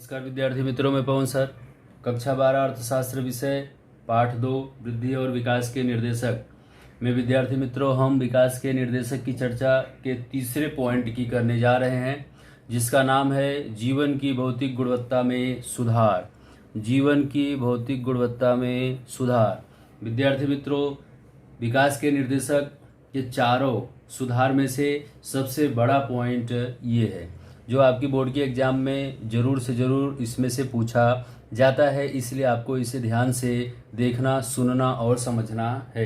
नमस्कार विद्यार्थी मित्रों, मैं पवन सर। कक्षा 12 अर्थशास्त्र विषय पाठ 2 वृद्धि और विकास के निर्देशक में विद्यार्थी मित्रों हम विकास के निर्देशक की चर्चा के तीसरे पॉइंट की करने जा रहे हैं, जिसका नाम है जीवन की भौतिक गुणवत्ता में सुधार। जीवन की भौतिक गुणवत्ता में सुधार। विद्यार्थी मित्रों, विकास के निर्देशक के चारों सुधार में से सबसे बड़ा पॉइंट ये है जो आपकी बोर्ड के एग्जाम में ज़रूर से ज़रूर इसमें से पूछा जाता है, इसलिए आपको इसे ध्यान से देखना, सुनना और समझना है।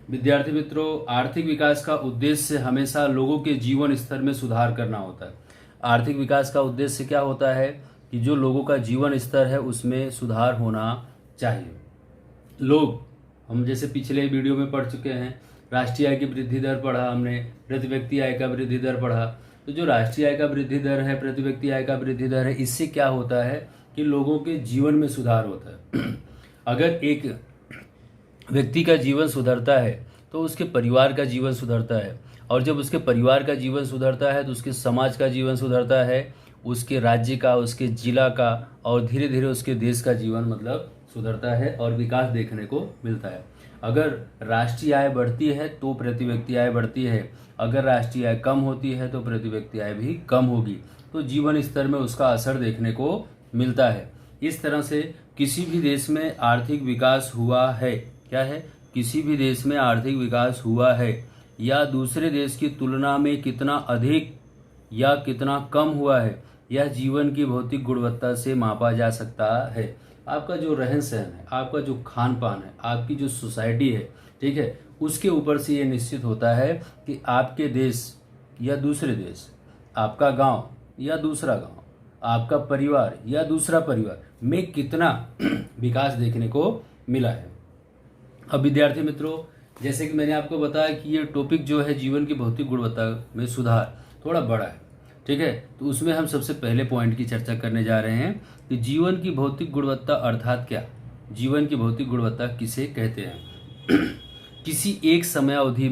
विद्यार्थी मित्रों, आर्थिक विकास का उद्देश्य हमेशा लोगों के जीवन स्तर में सुधार करना होता है। आर्थिक विकास का उद्देश्य क्या होता है कि जो लोगों का जीवन स्तर है उसमें सुधार होना चाहिए। हम जैसे पिछले वीडियो में पढ़ चुके हैं, राष्ट्रीय आय की वृद्धि दर पढ़ा हमने, प्रति व्यक्ति आय का वृद्धि दर पढ़ा। तो जो राष्ट्रीय आय का वृद्धि दर है, प्रति व्यक्ति आय का वृद्धि दर है, इससे क्या होता है कि लोगों के जीवन में सुधार होता है। अगर एक व्यक्ति का जीवन सुधरता है तो उसके परिवार का जीवन सुधरता है, और जब उसके परिवार का जीवन सुधरता है तो उसके समाज का जीवन सुधरता है, उसके राज्य का, उसके जिला का, और धीरे धीरे उसके देश का जीवन सुधरता है और विकास देखने को मिलता है। अगर राष्ट्रीय आय बढ़ती है तो प्रति व्यक्ति आय बढ़ती है, अगर राष्ट्रीय आय कम होती है तो प्रति व्यक्ति आय भी कम होगी, तो जीवन स्तर में उसका असर देखने को मिलता है। इस तरह से किसी भी देश में आर्थिक विकास हुआ है, क्या है, किसी भी देश में आर्थिक विकास हुआ है या दूसरे देश की तुलना में कितना अधिक या कितना कम हुआ है, यह जीवन की भौतिक गुणवत्ता से मापा जा सकता है। आपका जो रहन सहन है, आपका जो खान पान है, आपकी जो सोसाइटी है, ठीक है, उसके ऊपर से ये निश्चित होता है कि आपके देश या दूसरे देश, आपका गांव या दूसरा गांव, आपका परिवार या दूसरा परिवार में कितना विकास देखने को मिला है। अब विद्यार्थी मित्रों, जैसे कि मैंने आपको बताया कि ये टॉपिक जो है जीवन की भौतिक गुणवत्ता में सुधार थोड़ा बड़ा है, ठीक है, तो उसमें हम सबसे पहले पॉइंट की चर्चा करने जा रहे हैं कि जीवन की भौतिक गुणवत्ता अर्थात क्या, जीवन की भौतिक गुणवत्ता किसे कहते हैं। किसी एक समयावधि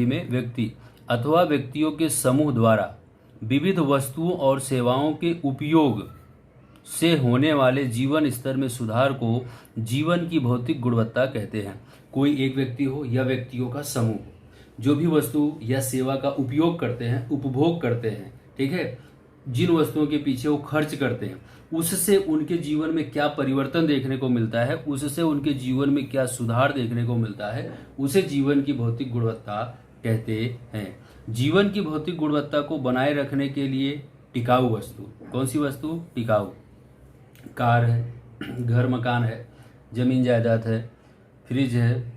में व्यक्ति अथवा व्यक्तियों के समूह द्वारा विविध वस्तुओं और सेवाओं के उपयोग से होने वाले जीवन स्तर में सुधार को जीवन की भौतिक गुणवत्ता कहते हैं। कोई एक व्यक्ति हो या व्यक्तियों का समूह हो, जो भी वस्तु या सेवा का उपयोग करते हैं, उपभोग करते हैं, ठीक है, जिन वस्तुओं के पीछे वो खर्च करते हैं, उससे उनके जीवन में क्या परिवर्तन देखने को मिलता है, उससे उनके जीवन में क्या सुधार देखने को मिलता है, उसे जीवन की भौतिक गुणवत्ता कहते हैं। जीवन की भौतिक गुणवत्ता को बनाए रखने के लिए टिकाऊ वस्तु, कौन सी वस्तु, टिकाऊ, कार है, घर मकान है, जमीन जायदाद है, फ्रिज है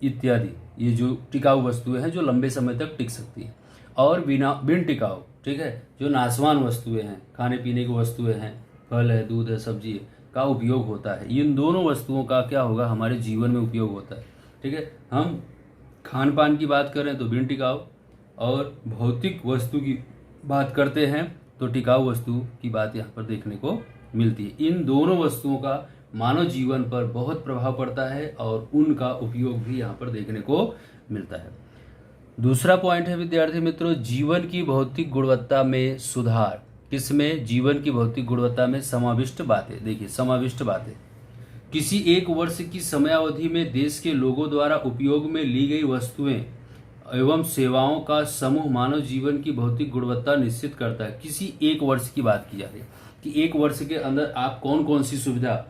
इत्यादि, ये जो टिकाऊ वस्तुएं हैं जो लंबे समय तक टिक सकती हैं। और बिन टिकाऊ, ठीक है, जो नाशवान वस्तुएं हैं, खाने पीने की वस्तुएं हैं, फल है, दूध है, सब्जी है, का उपयोग होता है। इन दोनों वस्तुओं का क्या होगा, हमारे जीवन में उपयोग होता है, ठीक है। हम खान पान की बात करें तो बिन टिकाऊ, और भौतिक वस्तु की बात करते हैं तो टिकाऊ वस्तु की बात यहाँ पर देखने को मिलती है। इन दोनों वस्तुओं का मानव जीवन पर बहुत प्रभाव पड़ता है और उनका उपयोग भी यहाँ पर देखने को मिलता है। दूसरा पॉइंट है विद्यार्थी मित्रों, जीवन की भौतिक गुणवत्ता में सुधार। किसमें, जीवन की भौतिक गुणवत्ता में समाविष्ट बातें। देखिए, समाविष्ट बातें किसी एक वर्ष की समयावधि में देश के लोगों द्वारा उपयोग में ली गई वस्तुएं एवं सेवाओं का समूह मानव जीवन की भौतिक गुणवत्ता निश्चित करता है। किसी एक वर्ष की बात की जा रही है कि एक वर्ष के अंदर आप कौन कौन सी सुविधा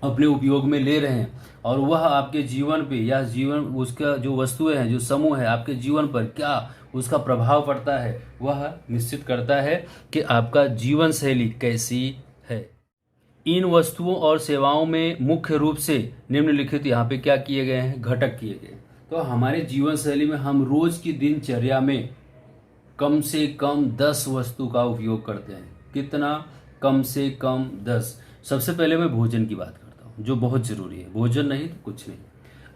अपने उपयोग में ले रहे हैं, और वह आपके जीवन पे या जीवन उसका जो वस्तुएं हैं, जो समूह है, आपके जीवन पर क्या उसका प्रभाव पड़ता है, वह निश्चित करता है कि आपका जीवन शैली कैसी है। इन वस्तुओं और सेवाओं में मुख्य रूप से निम्नलिखित यहाँ पे क्या किए गए हैं, घटक किए गए। तो हमारे जीवन शैली में हम रोज की दिनचर्या में कम से कम 10 वस्तु का उपयोग करते हैं। कितना, कम से कम 10। सबसे पहले मैं भोजन की बात करता हूँ, जो बहुत जरूरी है। भोजन नहीं तो कुछ नहीं।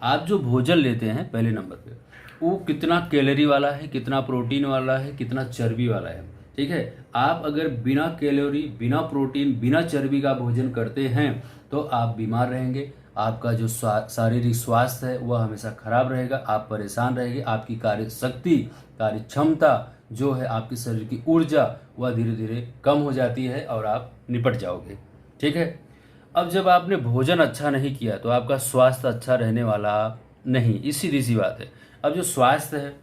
आप जो भोजन लेते हैं पहले नंबर पे, वो कितना कैलोरी वाला है, कितना प्रोटीन वाला है, कितना चर्बी वाला है, ठीक है। आप अगर बिना कैलोरी, बिना प्रोटीन, बिना चर्बी का भोजन करते हैं तो आप बीमार रहेंगे, आपका जो शारीरिक स्वास्थ्य है वह हमेशा खराब रहेगा, आप परेशान रहेंगे, आपकी कार्य शक्ति, कार्य क्षमता जो है आपके शरीर की ऊर्जा वह धीरे धीरे कम हो जाती है और आप निपट जाओगे। ठीक है। अब जब आपने भोजन अच्छा नहीं किया तो आपका स्वास्थ्य अच्छा रहने वाला नहीं, ये सीधी सी बात है। अब जो स्वास्थ्य है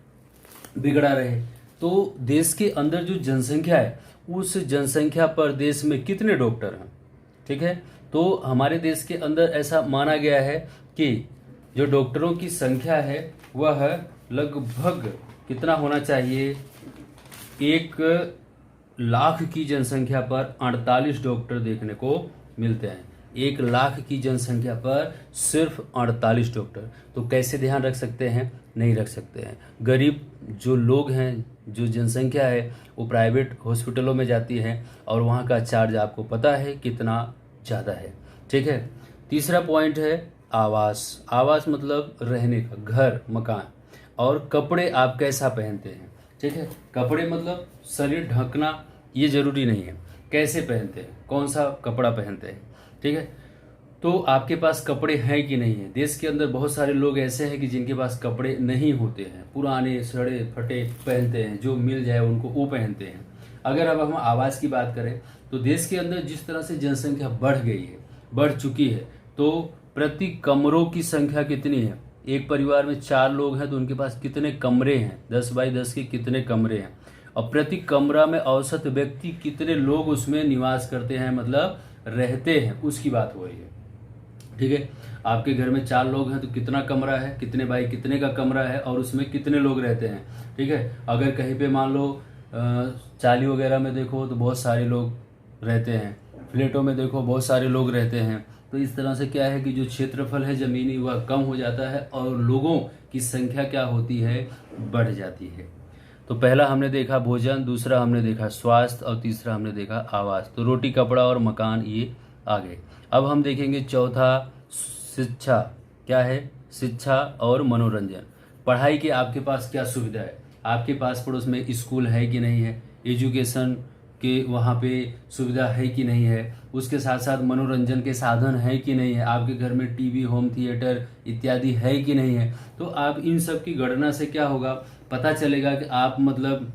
बिगड़ा रहे तो देश के अंदर जो जनसंख्या है उस जनसंख्या पर देश में कितने डॉक्टर हैं। ठीक है। तो हमारे देश के अंदर ऐसा माना गया है कि जो डॉक्टरों की संख्या है वह लगभग कितना होना चाहिए, 1 लाख की जनसंख्या पर 48 डॉक्टर देखने को मिलते हैं। 1 लाख की जनसंख्या पर सिर्फ 48 डॉक्टर। तो कैसे ध्यान रख सकते हैं, नहीं रख सकते हैं। गरीब जो लोग हैं, जो जनसंख्या है वो प्राइवेट हॉस्पिटलों में जाती है और वहाँ का चार्ज आपको पता है कितना ज़्यादा है। ठीक है। तीसरा पॉइंट है आवास। आवास मतलब रहने का घर, मकान। और कपड़े आप कैसा पहनते हैं। ठीक है। कपड़े मतलब शरीर ढकना ये जरूरी नहीं है, कैसे पहनते हैं, कौन सा कपड़ा पहनते हैं। ठीक है। तो आपके पास कपड़े हैं कि नहीं है। देश के अंदर बहुत सारे लोग ऐसे हैं कि जिनके पास कपड़े नहीं होते हैं, पुराने सड़े फटे पहनते हैं, जो मिल जाए उनको वो पहनते हैं। अगर अब हम आवास की बात करें तो देश के अंदर जिस तरह से जनसंख्या बढ़ गई है, बढ़ चुकी है, तो प्रति कमरों की संख्या कितनी है। एक परिवार में 4 लोग हैं तो उनके पास कितने कमरे हैं, 10 बाई 10 के कितने कमरे हैं। और प्रति कमरा में औसत व्यक्ति कितने लोग उसमें निवास करते हैं, मतलब रहते हैं, उसकी बात हो रही है। ठीक है। आपके घर में 4 लोग हैं तो कितना कमरा है, कितने बाई कितने का कमरा है और उसमें कितने लोग रहते हैं। ठीक है। अगर कहीं पे मान लो चाली वगैरह में देखो तो बहुत सारे लोग रहते हैं, फ्लैटों में देखो बहुत सारे लोग रहते हैं। तो इस तरह से क्या है कि जो क्षेत्रफल है ज़मीनी वह कम हो जाता है और लोगों की संख्या क्या होती है, बढ़ जाती है। तो पहला हमने देखा भोजन, दूसरा हमने देखा स्वास्थ्य और तीसरा हमने देखा आवास। तो रोटी, कपड़ा और मकान ये आ गए। अब हम देखेंगे चौथा शिक्षा। क्या है, शिक्षा और मनोरंजन। पढ़ाई की आपके पास क्या सुविधा है, आपके पास पड़ोस में स्कूल है कि नहीं है, एजुकेशन के वहाँ पे सुविधा है कि नहीं है, उसके साथ साथ मनोरंजन के साधन है कि नहीं है, आपके घर में टीवी, होम थिएटर इत्यादि है कि नहीं है। तो आप इन सब की गणना से क्या होगा, पता चलेगा कि आप मतलब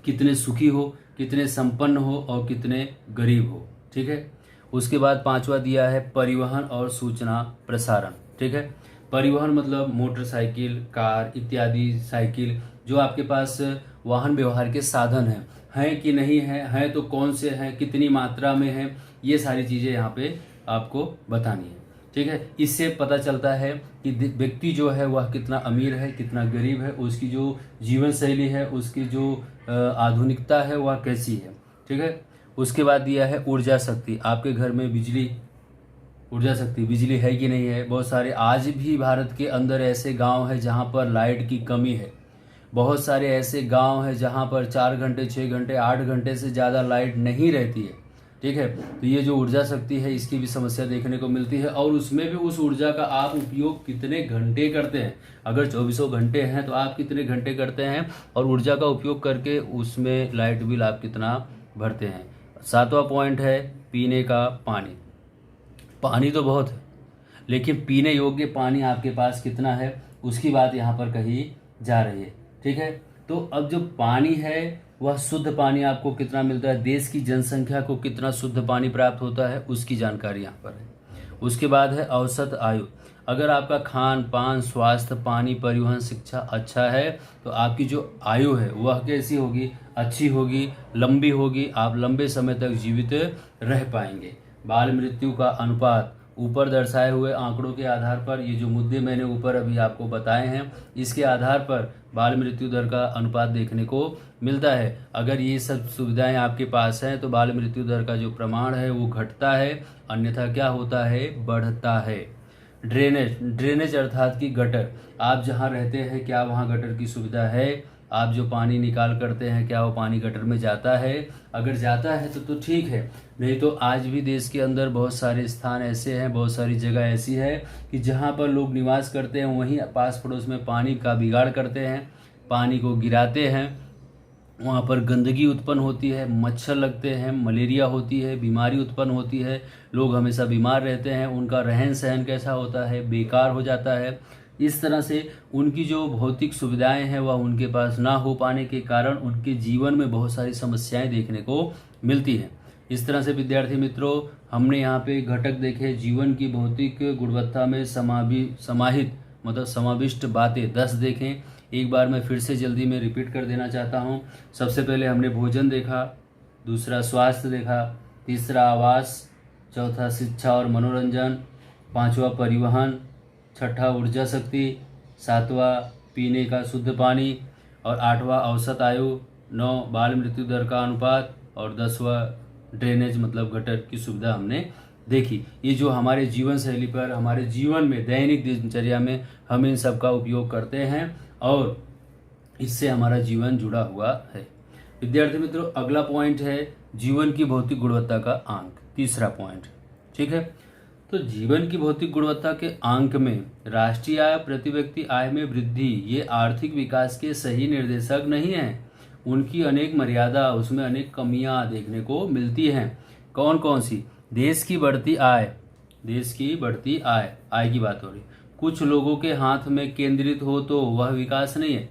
कितने सुखी हो, कितने संपन्न हो और कितने गरीब हो। ठीक है। उसके बाद 5वां दिया है परिवहन और सूचना प्रसारण। ठीक है। परिवहन मतलब मोटरसाइकिल, कार इत्यादि, साइकिल, जो आपके पास वाहन व्यवहार के साधन हैं कि नहीं है तो कौन से हैं, कितनी मात्रा में हैं, ये सारी चीज़ें यहाँ पे आपको बतानी है। ठीक है। इससे पता चलता है कि व्यक्ति जो है वह कितना अमीर है, कितना गरीब है, उसकी जो जीवन शैली है, उसकी जो आधुनिकता है वह कैसी है। ठीक है। उसके बाद दिया है ऊर्जा शक्ति। आपके घर में ऊर्जा शक्ति बिजली है कि नहीं है। बहुत सारे आज भी भारत के अंदर ऐसे गांव हैं जहां पर लाइट की कमी है। बहुत सारे ऐसे गांव हैं जहां पर 4 घंटे, 6 घंटे, 8 घंटे से ज़्यादा लाइट नहीं रहती है। ठीक है। तो ये जो ऊर्जा शक्ति है इसकी भी समस्या देखने को मिलती है और उसमें भी उस ऊर्जा का आप उपयोग कितने घंटे करते हैं। अगर 24 घंटे हैं तो आप कितने घंटे करते हैं और ऊर्जा का उपयोग करके उसमें लाइट बिल आप कितना भरते हैं। 7वां पॉइंट है पीने का पानी। पानी तो बहुत है लेकिन पीने योग्य पानी आपके पास कितना है, उसकी बात यहाँ पर कही जा रही है। ठीक है। तो अब जो पानी है वह शुद्ध पानी आपको कितना मिलता है, देश की जनसंख्या को कितना शुद्ध पानी प्राप्त होता है, उसकी जानकारी यहाँ पर है। उसके बाद है औसत आयु। अगर आपका खान पान, स्वास्थ्य, पानी, परिवहन, शिक्षा अच्छा है तो आपकी जो आयु है वह कैसी होगी, अच्छी होगी, लंबी होगी, आप लंबे समय तक जीवित रह पाएंगे। बाल मृत्यु का अनुपात ऊपर दर्शाए हुए आंकड़ों के आधार पर, ये जो मुद्दे मैंने ऊपर अभी आपको बताए हैं इसके आधार पर बाल मृत्यु दर का अनुपात देखने को मिलता है। अगर ये सब सुविधाएं आपके पास हैं तो बाल मृत्यु दर का जो प्रमाण है वो घटता है, अन्यथा क्या होता है, बढ़ता है। ड्रेनेज अर्थात कि गटर, आप जहाँ रहते हैं क्या वहाँ गटर की सुविधा है, आप जो पानी निकाल करते हैं क्या वो पानी गटर में जाता है। अगर जाता है तो ठीक है, नहीं तो आज भी देश के अंदर बहुत सारे स्थान ऐसे हैं, बहुत सारी जगह ऐसी है कि जहाँ पर लोग निवास करते हैं वहीं पास पड़ोस में पानी का बिगाड़ करते हैं, पानी को गिराते हैं, वहाँ पर गंदगी उत्पन्न होती है, मच्छर लगते हैं, मलेरिया होती है, बीमारी उत्पन्न होती है, लोग हमेशा बीमार रहते हैं, उनका रहन सहन कैसा होता है, बेकार हो जाता है। इस तरह से उनकी जो भौतिक सुविधाएं हैं वह उनके पास ना हो पाने के कारण उनके जीवन में बहुत सारी समस्याएं देखने को मिलती हैं। इस तरह से विद्यार्थी मित्रों, हमने यहाँ पे घटक देखे जीवन की भौतिक गुणवत्ता में समाहित मतलब समाविष्ट बातें 10 देखें। एक बार मैं फिर से जल्दी में रिपीट कर देना चाहता हूँ। सबसे पहले हमने भोजन देखा, दूसरा स्वास्थ्य देखा, तीसरा आवास, चौथा शिक्षा और मनोरंजन, पांचवा परिवहन, छठा ऊर्जा शक्ति, सातवां पीने का शुद्ध पानी और आठवां औसत आयु, 9 बाल मृत्यु दर का अनुपात और 10वां ड्रेनेज मतलब गटर की सुविधा हमने देखी। ये जो हमारे जीवन शैली पर, हमारे जीवन में दैनिक दिनचर्या में हम इन सब का उपयोग करते हैं और इससे हमारा जीवन जुड़ा हुआ है। विद्यार्थी मित्रों, अगला पॉइंट है जीवन की भौतिक गुणवत्ता का आंक, तीसरा पॉइंट। ठीक है, तो जीवन की भौतिक गुणवत्ता के आंक में राष्ट्रीय आय, प्रति व्यक्ति आय में वृद्धि, ये आर्थिक विकास के सही निर्देशक नहीं है। उनकी अनेक मर्यादा, उसमें अनेक कमियां देखने को मिलती हैं। कौन कौन सी? देश की बढ़ती आय, देश की बढ़ती आय, आय की बात हो रही। कुछ लोगों के हाथ में केंद्रित हो तो वह विकास नहीं है।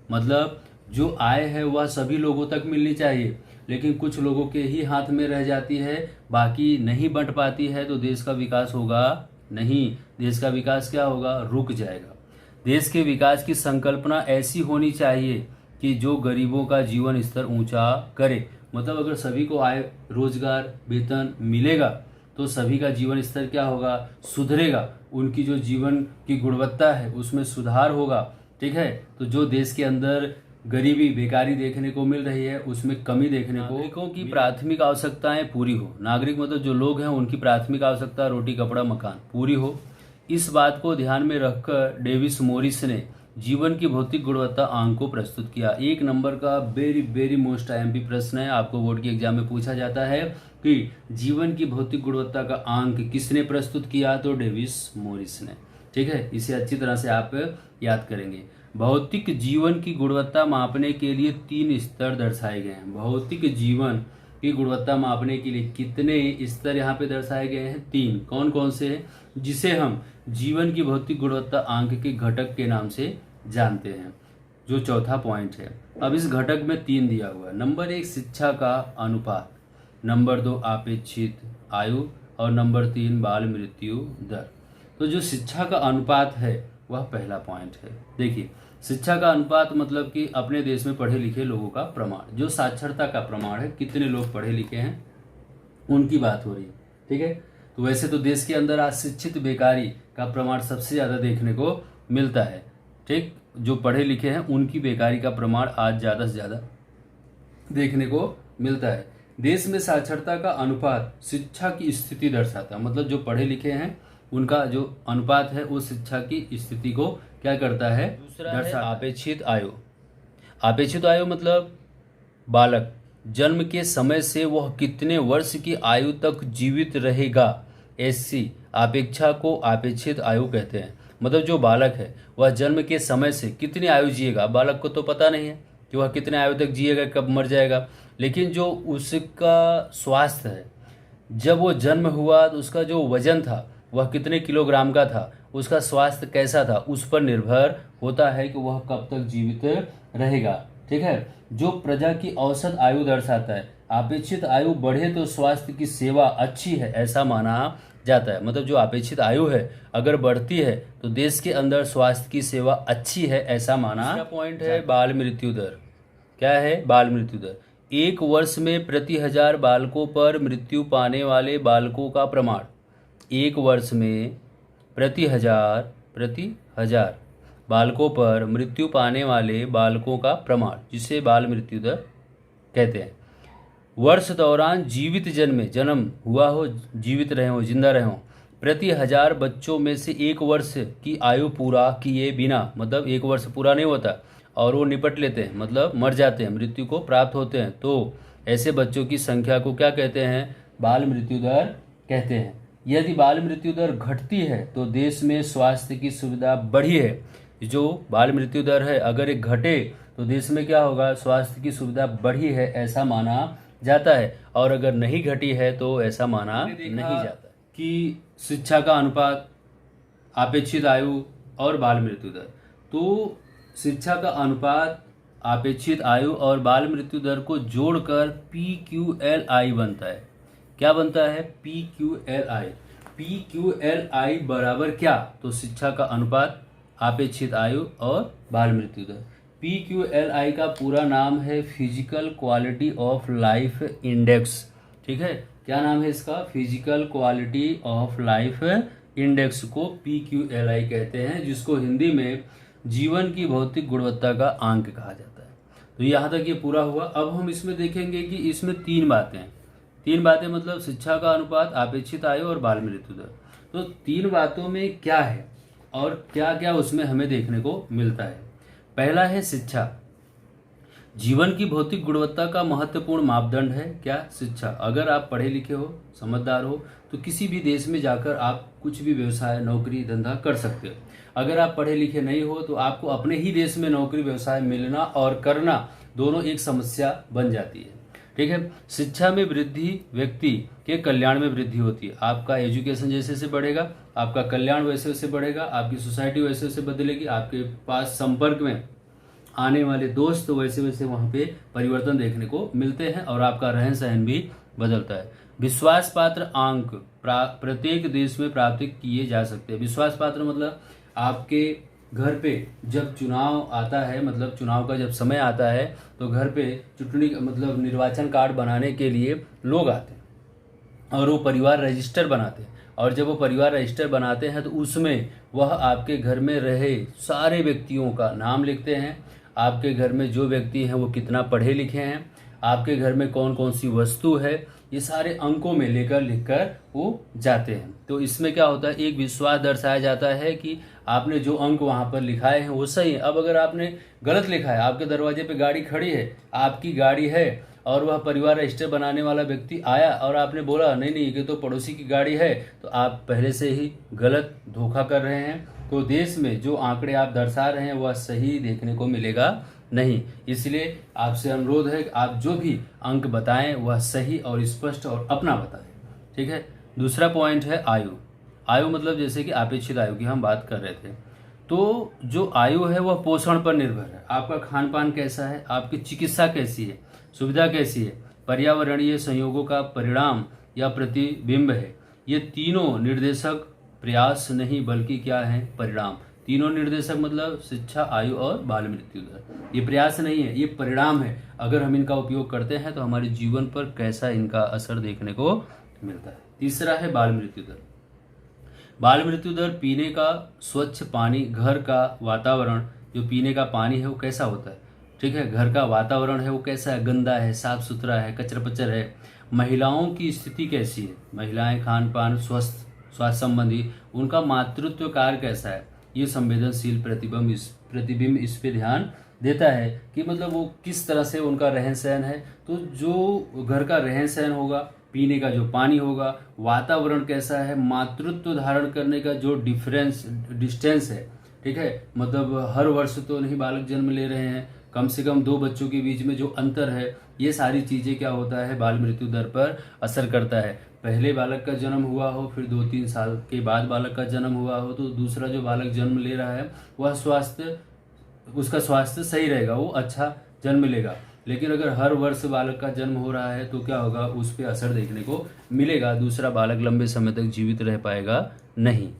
मतलब जो आय है वह सभी लोगों तक मिलनी चाहिए, लेकिन कुछ लोगों के ही हाथ में रह जाती है, बाकी नहीं बंट पाती है, तो देश का विकास होगा नहीं। देश का विकास क्या होगा? रुक जाएगा। देश के विकास की संकल्पना ऐसी होनी चाहिए कि जो गरीबों का जीवन स्तर ऊंचा करे। मतलब अगर सभी को आय, रोजगार, वेतन मिलेगा तो सभी का जीवन स्तर क्या होगा? सुधरेगा। उनकी जो जीवन की गुणवत्ता है उसमें सुधार होगा। ठीक है, तो जो देश के अंदर गरीबी, बेकारी देखने को मिल रही है उसमें कमी देखने को, नागरिकों की प्राथमिक आवश्यकताएं पूरी हो। नागरिक मतलब जो लोग हैं उनकी प्राथमिक आवश्यकता रोटी, कपड़ा, मकान पूरी हो। इस बात को ध्यान में रखकर डेविस मोरिस ने जीवन की भौतिक गुणवत्ता आंक को प्रस्तुत किया। 1 नंबर का वेरी मोस्ट आईएमपी प्रश्न है, आपको बोर्ड के एग्जाम में पूछा जाता है कि जीवन की भौतिक गुणवत्ता का आंक किसने प्रस्तुत किया? तो डेविस मोरिस ने। ठीक है, इसे अच्छी तरह से आप याद करेंगे। भौतिक जीवन की गुणवत्ता मापने के लिए 3 स्तर दर्शाए गए हैं। भौतिक जीवन की गुणवत्ता मापने के लिए कितने स्तर यहाँ पे दर्शाए गए हैं? 3। कौन कौन से हैं? जिसे हम जीवन की भौतिक गुणवत्ता आंक के घटक के नाम से जानते हैं, जो चौथा पॉइंट है। अब इस घटक में 3 दिया हुआ है। नंबर 1 शिक्षा का अनुपात, नंबर 2 अपेक्षित आयु और नंबर 3 बाल मृत्यु दर। तो जो शिक्षा का अनुपात है वह पहला पॉइंट है। देखिए, शिक्षा का अनुपात मतलब कि अपने देश में पढ़े लिखे लोगों का प्रमाण, जो साक्षरता का प्रमाण है, कितने लोग पढ़े लिखे हैं उनकी बात हो रही है। ठीक है, तो वैसे तो देश के अंदर अशिक्षित बेकारी का प्रमाण सबसे ज़्यादा देखने को मिलता है। ठीक, जो पढ़े लिखे हैं उनकी बेकारी का प्रमाण आज ज़्यादा से ज़्यादा देखने को मिलता है। देश में साक्षरता का अनुपात शिक्षा की स्थिति दर्शाता है। मतलब जो पढ़े लिखे हैं उनका जो अनुपात है वो शिक्षा की स्थिति को क्या करता है? दूसरा है अपेक्षित आयु। अपेक्षित आयु मतलब बालक जन्म के समय से वह कितने वर्ष की आयु तक जीवित रहेगा, ऐसी अपेक्षा को अपेक्षित आयु कहते हैं। मतलब जो बालक है वह जन्म के समय से कितनी आयु जिएगा, बालक को तो पता नहीं है कि वह कितने आयु तक जिएगा, कब मर जाएगा, लेकिन जो उसका स्वास्थ्य है, जब वो जन्म हुआ तो उसका जो वजन था वह कितने किलोग्राम का था, उसका स्वास्थ्य कैसा था, उस पर निर्भर होता है कि वह कब तक जीवित रहेगा। ठीक है, जो प्रजा की औसत आयु दर्शाता है। अपेक्षित आयु बढ़े तो स्वास्थ्य की सेवा अच्छी है ऐसा माना जाता है। मतलब जो अपेक्षित आयु है अगर बढ़ती है तो देश के अंदर स्वास्थ्य की सेवा अच्छी है ऐसा माना। पॉइंट है बाल मृत्यु दर। क्या है? बाल मृत्यु दर। 1 वर्ष में प्रति 1000 बालकों पर मृत्यु पाने वाले बालकों का प्रमाण। 1 वर्ष में प्रति हजार बालकों पर मृत्यु पाने वाले बालकों का प्रमाण, जिसे बाल मृत्यु दर कहते हैं। वर्ष दौरान जीवित जन्म हुआ हो, जीवित रहे हो, जिंदा रहे हो, प्रति 1000 बच्चों में से 1 वर्ष की आयु पूरा किए बिना, मतलब 1 वर्ष पूरा नहीं होता और वो निपट लेते हैं, मतलब मर जाते हैं, मृत्यु को प्राप्त होते हैं, तो ऐसे बच्चों की संख्या को क्या कहते हैं? बाल मृत्यु दर कहते हैं। यदि बाल मृत्यु दर घटती है तो देश में स्वास्थ्य की सुविधा बढ़ी है। जो बाल मृत्यु दर है अगर एक घटे तो देश में क्या होगा? स्वास्थ्य की सुविधा बढ़ी है ऐसा माना जाता है, और अगर नहीं घटी है तो ऐसा माना नहीं जाता। कि शिक्षा का अनुपात, अपेक्षित आयु, और बाल मृत्यु दर। तो शिक्षा का अनुपात, अपेक्षित आयु और बाल मृत्यु दर को जोड़कर PQLI बनता है। क्या बनता है? PQLI। PQLI बराबर क्या? तो शिक्षा का अनुपात, अपेक्षित आयु और बाल मृत्यु दर। PQLI का पूरा नाम है physical quality of life index. ठीक है, क्या नाम है इसका? Physical quality of life index को PQLI कहते हैं, जिसको हिंदी में जीवन की भौतिक गुणवत्ता का अंक कहा जाता है। तो यहाँ तक ये पूरा हुआ। अब हम इसमें देखेंगे कि इसमें तीन बातें मतलब शिक्षा का अनुपात, अपेक्षित आयु और बाल मृत्यु दर। तो तीन बातों में क्या है और क्या क्या उसमें हमें देखने को मिलता है। पहला है शिक्षा। जीवन की भौतिक गुणवत्ता का महत्वपूर्ण मापदंड है क्या? शिक्षा। अगर आप पढ़े लिखे हो, समझदार हो, तो किसी भी देश में जाकर आप कुछ भी व्यवसाय, नौकरी, धंधा कर सकते हो। अगर आप पढ़े लिखे नहीं हो तो आपको अपने ही देश में नौकरी, व्यवसाय मिलना और करना दोनों एक समस्या बन जाती है। ठीक है, शिक्षा में वृद्धि व्यक्ति के कल्याण में वृद्धि होती है। आपका एजुकेशन जैसे जैसे बढ़ेगा, आपका कल्याण वैसे वैसे बढ़ेगा, आपकी सोसाइटी वैसे वैसे बदलेगी, आपके पास संपर्क में आने वाले दोस्त वैसे वैसे वहाँ पे परिवर्तन देखने को मिलते हैं और आपका रहन सहन भी बदलता है। विश्वास पात्र अंक प्रत्येक देश में प्राप्त किए जा सकते हैं। विश्वास पात्र मतलब आपके घर पे जब चुनाव आता है, मतलब चुनाव का जब समय आता है, तो घर पे चुनावी मतलब निर्वाचन कार्ड बनाने के लिए लोग आते हैं और वो परिवार रजिस्टर बनाते हैं। और जब वो परिवार रजिस्टर बनाते हैं तो उसमें वह आपके घर में रहे सारे व्यक्तियों का नाम लिखते हैं। आपके घर में जो व्यक्ति हैं वो कितना पढ़े लिखे हैं, आपके घर में कौन कौन सी वस्तु है, ये सारे अंकों में लिखकर वो जाते हैं। तो इसमें क्या होता है, एक विश्वास दर्शाया जाता है कि आपने जो अंक वहाँ पर लिखाए हैं वो सही है। अब अगर आपने गलत लिखा है, आपके दरवाजे पे गाड़ी खड़ी है, आपकी गाड़ी है, और वह परिवार रजिस्टर बनाने वाला व्यक्ति आया और आपने बोला नहीं नहीं ये तो पड़ोसी की गाड़ी है, तो आप पहले से ही गलत धोखा कर रहे हैं। तो देश में जो आंकड़े आप दर्शा रहे हैं वह सही देखने को मिलेगा नहीं। इसलिए आपसे अनुरोध है कि आप जो भी अंक बताएं वह सही और स्पष्ट और अपना बताएं। ठीक है। दूसरा पॉइंट है आयु। आयु मतलब जैसे कि अपेक्षित आयु की हम बात कर रहे थे, तो जो आयु है वह पोषण पर निर्भर है। आपका खान पान कैसा है, आपकी चिकित्सा कैसी है, सुविधा कैसी है, पर्यावरणीय संयोगों का परिणाम या प्रतिबिंब है। ये तीनों निर्देशक प्रयास नहीं बल्कि क्या है, परिणाम। तीनों निर्देशक मतलब शिक्षा, आयु और बाल मृत्यु दर, ये प्रयास नहीं है, ये परिणाम है। अगर हम इनका उपयोग करते हैं तो हमारे जीवन पर कैसा इनका असर देखने को मिलता है। तीसरा है बाल मृत्यु दर। बाल मृत्यु दर पीने का स्वच्छ पानी, घर का वातावरण, जो पीने का पानी है वो कैसा होता है, ठीक है, घर का वातावरण है वो कैसा है, गंदा है, साफ सुथरा है, कचरा पचर है। महिलाओं की स्थिति कैसी है, महिलाएं खान पान, स्वास्थ्य संबंधी उनका मातृत्व कार्य कैसा है, ये संवेदनशील प्रतिबिंब इस पे ध्यान देता है कि मतलब वो किस तरह से उनका रहन सहन है। तो जो घर का रहन सहन होगा, पीने का जो पानी होगा, वातावरण कैसा है, मातृत्व धारण करने का जो डिस्टेंस है, ठीक है, मतलब हर वर्ष तो नहीं बालक जन्म ले रहे हैं, कम से कम 2 बच्चों के बीच में जो अंतर है, ये सारी चीज़ें क्या होता है, बाल मृत्यु दर पर असर करता है। पहले बालक का जन्म हुआ हो, फिर 2-3 साल के बाद बालक का जन्म हुआ हो, तो दूसरा जो बालक जन्म ले रहा है वह उसका स्वास्थ्य सही रहेगा, वो अच्छा जन्म लेगा। लेकिन अगर हर वर्ष बालक का जन्म हो रहा है तो क्या होगा, उस पर असर देखने को मिलेगा, दूसरा बालक लंबे समय तक जीवित रह पाएगा नहीं।